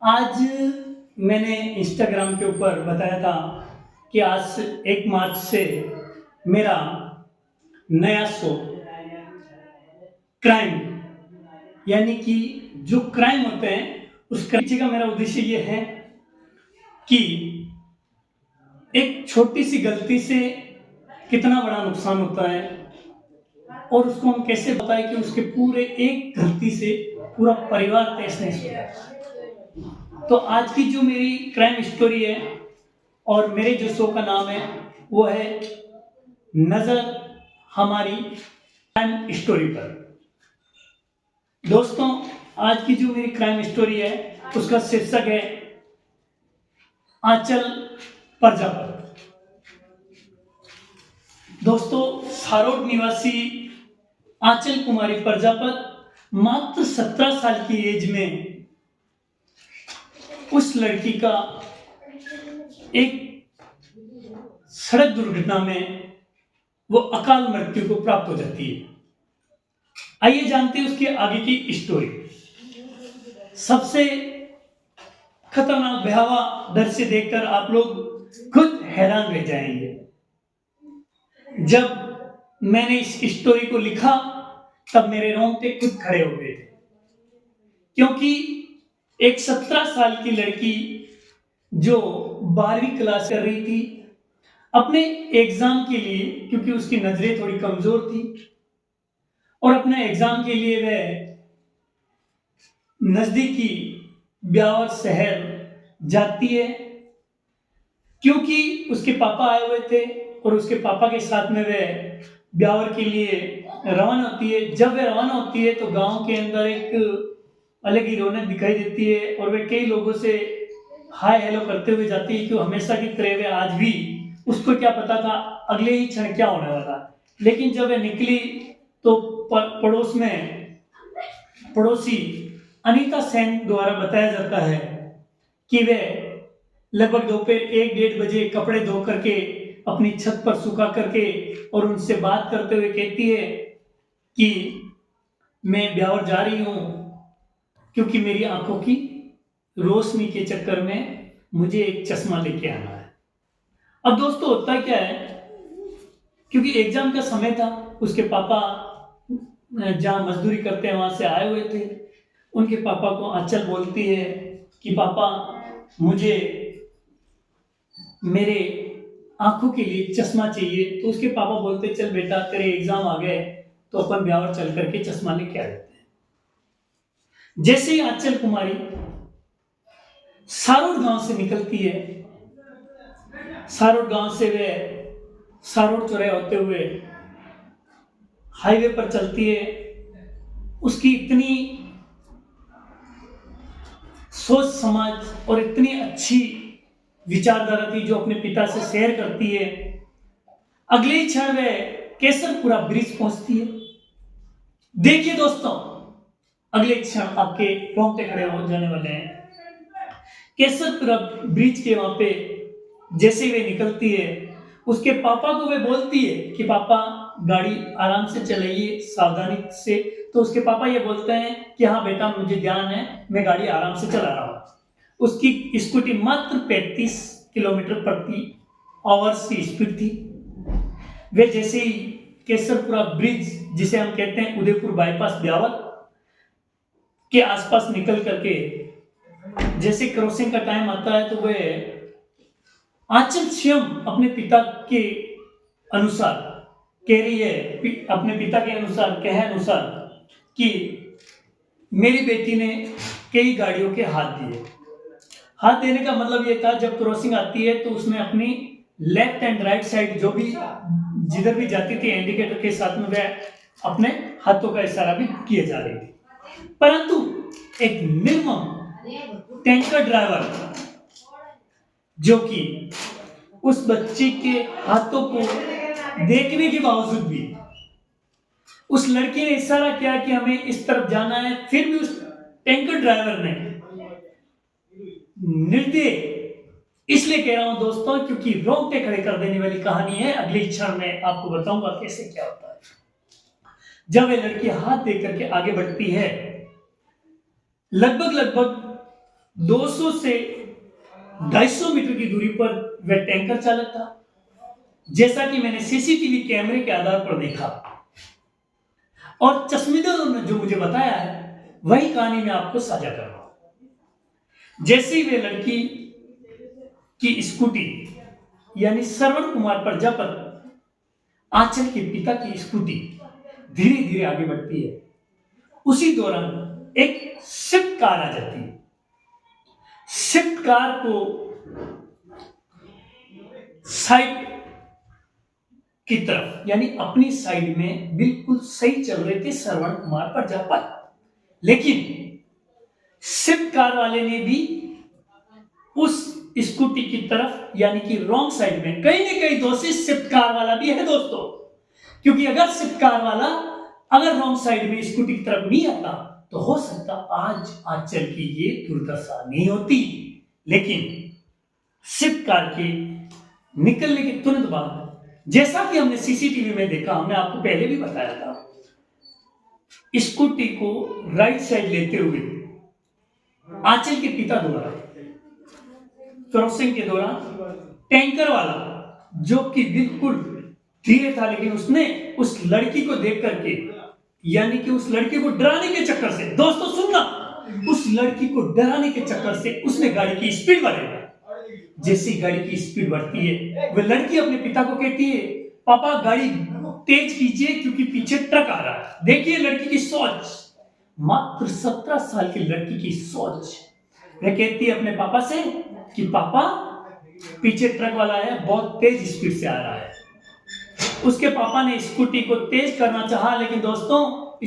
आज मैंने इंस्टाग्राम के ऊपर बताया था कि आज से 1 मार्च से मेरा नया शो क्राइम यानी कि जो क्राइम होते हैं उस पीछे का मेरा उद्देश्य ये है कि एक छोटी सी गलती से कितना बड़ा नुकसान होता है और उसको हम कैसे बताएं कि उसके पूरे एक गलती से पूरा परिवार तहस-नहस हो जाता है। तो आज की जो मेरी क्राइम स्टोरी है और मेरे जो शो का नाम है वो है नजर हमारी क्राइम स्टोरी पर। दोस्तों, आज की जो मेरी क्राइम स्टोरी है उसका शीर्षक है आंचल प्रजापत। दोस्तों, सारोड निवासी आंचल कुमारी प्रजापत मात्र 17 साल की एज में उस लड़की का एक सड़क दुर्घटना में वो अकाल मृत्यु को प्राप्त हो जाती है। आइए जानते हैं उसके आगे की स्टोरी। सबसे खतरनाक भयावह दृश्य देखकर आप लोग खुद हैरान रह जाएंगे। जब मैंने इस स्टोरी को लिखा तब मेरे रोंगटे खुद खड़े हो गए थे, क्योंकि एक 17 साल की लड़की जो 12वीं क्लास कर रही थी अपने एग्जाम के लिए, क्योंकि उसकी नजरें थोड़ी कमजोर थी और अपने एग्जाम के लिए वह नजदीकी ब्यावर शहर जाती है, क्योंकि उसके पापा आए हुए थे और उसके पापा के साथ में वह ब्यावर के लिए रवाना होती है। जब वह रवाना होती है तो गांव के अंदर एक अलग ही रौनक दिखाई देती है और वे कई लोगों से हाय हेलो करते हुए जाती है, कि हमेशा की तरह वे आज भी, उसको क्या पता था अगले ही क्षण क्या होने वाला। लेकिन जब वह निकली तो पड़ोस में पड़ोसी अनीता सेन द्वारा बताया जाता है कि वे लगभग दोपहर 1-1:30 बजे कपड़े धो करके अपनी छत पर सुखा करके और उनसे बात करते हुए कहती है कि मैं ब्यावर जा रही हूं क्योंकि मेरी आंखों की रोशनी के चक्कर में मुझे एक चश्मा लेके आना है। अब दोस्तों, होता क्या है, क्योंकि एग्जाम का समय था, उसके पापा जहां मजदूरी करते हैं वहां से आए हुए थे। उनके पापा को आंचल बोलती है कि पापा, मुझे मेरे आंखों के लिए चश्मा चाहिए। तो उसके पापा बोलते चल बेटा, तेरे एग्जाम आ गए तो अपन ब्यावर चल करके चश्मा लेके आ जाते हैं। जैसे ही आंचल कुमारी सारोड गांव से निकलती है, सारोड गांव से वे सारोड चौराहे होते हुए हाईवे पर चलती है। उसकी इतनी सोच समाज और इतनी अच्छी विचारधारा थी जो अपने पिता से शेयर करती है। अगले ही क्षण वे केसरपुरा ब्रिज पहुंचती है। देखिए दोस्तों, अगले क्षण आपके रोंगटे खड़े हो जाने वाले हैं। केसरपुरा ब्रिज के वहां पे जैसे वे निकलती है, उसके पापा को वे बोलती है कि पापा गाड़ी आराम से चलाइए, सावधानी से। तो उसके पापा ये बोलते हैं कि हाँ बेटा, मुझे ध्यान है, मैं गाड़ी आराम से चला रहा हूं। उसकी स्कूटी मात्र 35 किलोमीटर प्रति आवर्स की स्पीड थी। वे जैसे ही केसरपुरा ब्रिज, जिसे हम कहते हैं उदयपुर बाईपास ब्यावर के आसपास निकल करके जैसे क्रॉसिंग का टाइम आता है, तो वह आंचल स्वयं अपने पिता के अनुसार कह रही है, अपने पिता के अनुसार कहे अनुसार, कि मेरी बेटी ने कई गाड़ियों के हाथ दिए। हाथ देने का मतलब ये था, जब क्रॉसिंग आती है तो उसमें अपनी लेफ्ट एंड राइट साइड जो भी जिधर भी जाती थी इंडिकेटर के साथ में वह अपने हाथों का इशारा भी किए जा रही थी। परंतु एक निर्मम टैंकर ड्राइवर, जो कि उस बच्ची के हाथों को देखने के बावजूद भी उस लड़की ने इशारा किया कि हमें इस तरफ जाना है, फिर भी उस टैंकर ड्राइवर ने निर्दय, इसलिए कह रहा हूं दोस्तों क्योंकि रोंगटे खड़े कर देने वाली कहानी है। अगले क्षण में आपको बताऊंगा कैसे क्या होता है। जब वह लड़की हाथ दे करके आगे बढ़ती है, लगभग 200 से 250 मीटर की दूरी पर वह टैंकर चालक था, जैसा कि मैंने सीसीटीवी कैमरे के आधार पर देखा। और चश्मदीदों ने जो मुझे बताया है वही कहानी मैं आपको साझा कर रहा हूं। जैसे ही वे लड़की की स्कूटी यानी श्रवण कुमार प्रजापति आंचल के पिता की स्कूटी धीरे धीरे आगे बढ़ती है, उसी दौरान एक स्विफ्ट कार आ जाती है। स्विफ्ट कार को साइड की तरफ यानी अपनी साइड में बिल्कुल सही चल रहे थे श्रवण कुमार प्रजापति, लेकिन स्विफ्ट कार वाले ने भी उस स्कूटी की तरफ यानी कि रॉन्ग साइड में, कहीं ना कहीं दोषी स्विफ्ट कार वाला भी है दोस्तों, क्योंकि अगर स्विफ्ट कार वाला अगर रॉन्ग साइड में स्कूटी की तरफ नहीं आता तो हो सकता आज आंचल की ये दुर्दशा नहीं होती। लेकिन स्विफ्ट कार के निकलने के तुरंत बाद, जैसा कि हमने सीसीटीवी में देखा, हमने आपको पहले भी बताया था, स्कूटी को राइट साइड लेते हुए आंचल के पिता द्वारा क्रॉसिंग के दौरान टैंकर वाला, जो कि बिल्कुल धीरे था, लेकिन उसने उस लड़की को देख करके यानी कि उस लड़की को डराने के चक्कर से, दोस्तों सुनना, उस लड़की को डराने के चक्कर से उसने गाड़ी की स्पीड बढ़ाई। जैसी गाड़ी की स्पीड बढ़ती है, वह लड़की अपने पिता को कहती है, पापा गाड़ी तेज कीजिए क्योंकि पीछे ट्रक आ रहा है। देखिए लड़की की सोच, मात्र 17 साल की लड़की की सोच। वह कहती है अपने पापा से कि पापा पीछे ट्रक वाला है, बहुत तेज स्पीड से आ रहा है। उसके पापा ने स्कूटी को तेज करना चाहा, लेकिन दोस्तों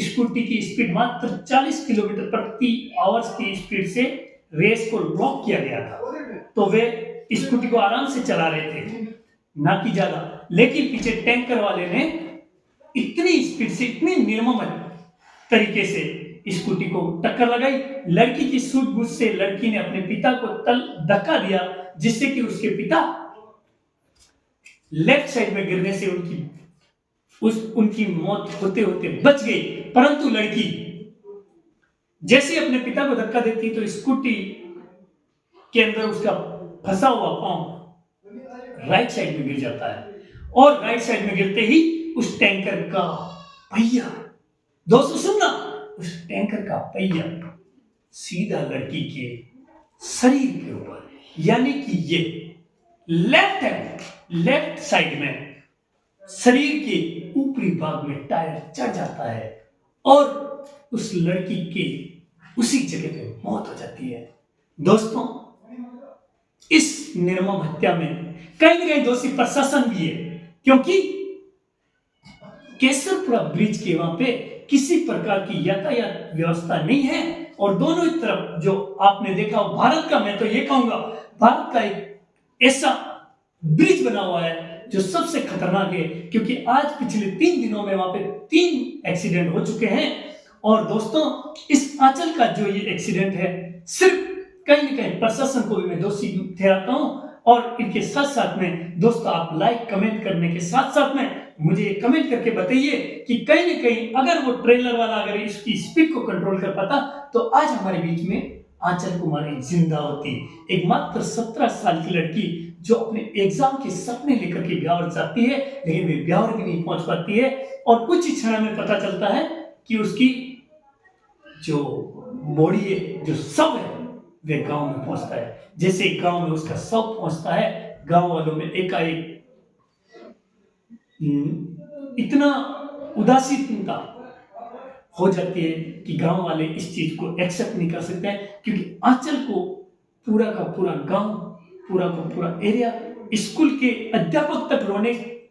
स्कूटी की स्पीड मात्र 40 किलोमीटर प्रति आवर्स की स्पीड से रेस को लॉक किया गया था। तो वे स्कूटी को आराम से चला रहे थे, ना कि ज्यादा, लेकिन पीछे टैंकर वाले ने इतनी स्पीड से, इतनी निर्मम तरीके से स्कूटी को टक्कर लगाई। लड़की की सूझबूझ से लड़की ने अपने पिता को धक्का दिया, जिससे कि उसके पिता लेफ्ट साइड में गिरने से उनकी मौत होते होते बच गई। परंतु लड़की जैसे अपने पिता को धक्का देती तो स्कूटी के अंदर उसका फंसा हुआ पांव राइट साइड में गिर जाता है, और राइट साइड में गिरते ही उस टैंकर का पहिया, दोस्तों सुनना, उस टैंकर का पहिया सीधा लड़की के शरीर के ऊपर यानी कि ये लेफ्ट साइड में शरीर के ऊपरी भाग में टायर चढ़ जाता है और उस लड़की के उसी जगह पे मौत हो जाती है। दोस्तों इस निर्मम हत्या में कहीं ना कहीं दोषी प्रशासन भी है, क्योंकि केसरपुरा ब्रिज के वहां पे किसी प्रकार की यातायात व्यवस्था नहीं है, और दोनों ही तरफ जो आपने देखा भारत का, मैं तो ये कहूंगा भारत का एक ऐसा ब्रिज बना हुआ है जो सबसे खतरनाक है, क्योंकि आज पिछले 3 दिनों में वहां पे 3 एक्सीडेंट हो चुके हैं। और दोस्तों इस आंचल का जो ये एक्सीडेंट है, सिर्फ कहीं ना कहीं प्रशासन को भी मैं दोषी ठहराता हूं। और इनके साथ साथ में दोस्तों आप लाइक कमेंट करने के साथ साथ में मुझे कमेंट करके बताइए कि कहीं ना कहीं अगर वो ट्रेलर वाला अगर इसकी स्पीड को कंट्रोल कर पाता तो आज हमारे बीच में आंचल कुमारी जिंदा होती। एक मात्र 17 साल की लड़की जो अपने एग्जाम के सपने लेकर के ब्यावर जाती है, लेकिन वे ब्यावर भी नहीं पहुंच पाती है, और कुछ ही क्षण में पता चलता है कि उसकी जो बॉडी है, जो शव है, वे गांव में पहुंचता है। जैसे गांव में उसका शव पहुंचता है, गांव वालों में एकाएक इतना उदासीनता हो जाती है कि गांव वाले इस चीज को एक्सेप्ट नहीं कर सकते हैं, क्योंकि आंचल को पूरा का पूरा गांव, पूरा का पूरा एरिया, स्कूल के अध्यापक तक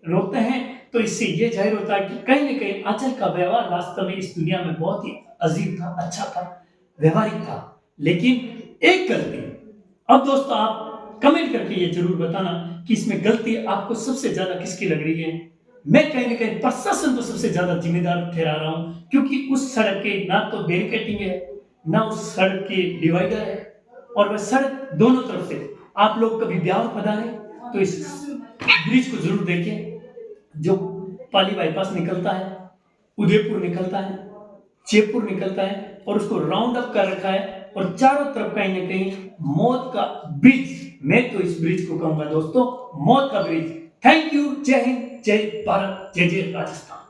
रोते हैं। तो इससे यह जाहिर होता है कि कहीं ना कहीं आंचल का व्यवहार वास्तव में इस दुनिया में बहुत ही अजीब था, अच्छा था, व्यवहारिक था। लेकिन एक गलती, अब दोस्तों आप कमेंट करके ये जरूर बताना कि इसमें गलती आपको सबसे ज्यादा किसकी लग रही है। मैं कहीं ना कहीं प्रशासन को सबसे ज्यादा जिम्मेदार ठहरा रहा हूं, क्योंकि उस सड़क के ना तो बैरिकेटिंग है, ना उस सड़क के डिवाइडर है, और वह सड़क दोनों तरफ से, आप लोग कभी ब्यावर पधारे तो इस ब्रिज को जरूर देखें, जो पाली बाईपास निकलता है, उदयपुर निकलता है, जयपुर निकलता है, और उसको राउंड अप कर रखा है और चारों तरफ कहीं ना कहीं मौत का ब्रिज, मैं तो इस ब्रिज को कहूंगा दोस्तों मौत का ब्रिज। थैंक यू, जय हिंद, जय भारत, जय जय राजस्थान।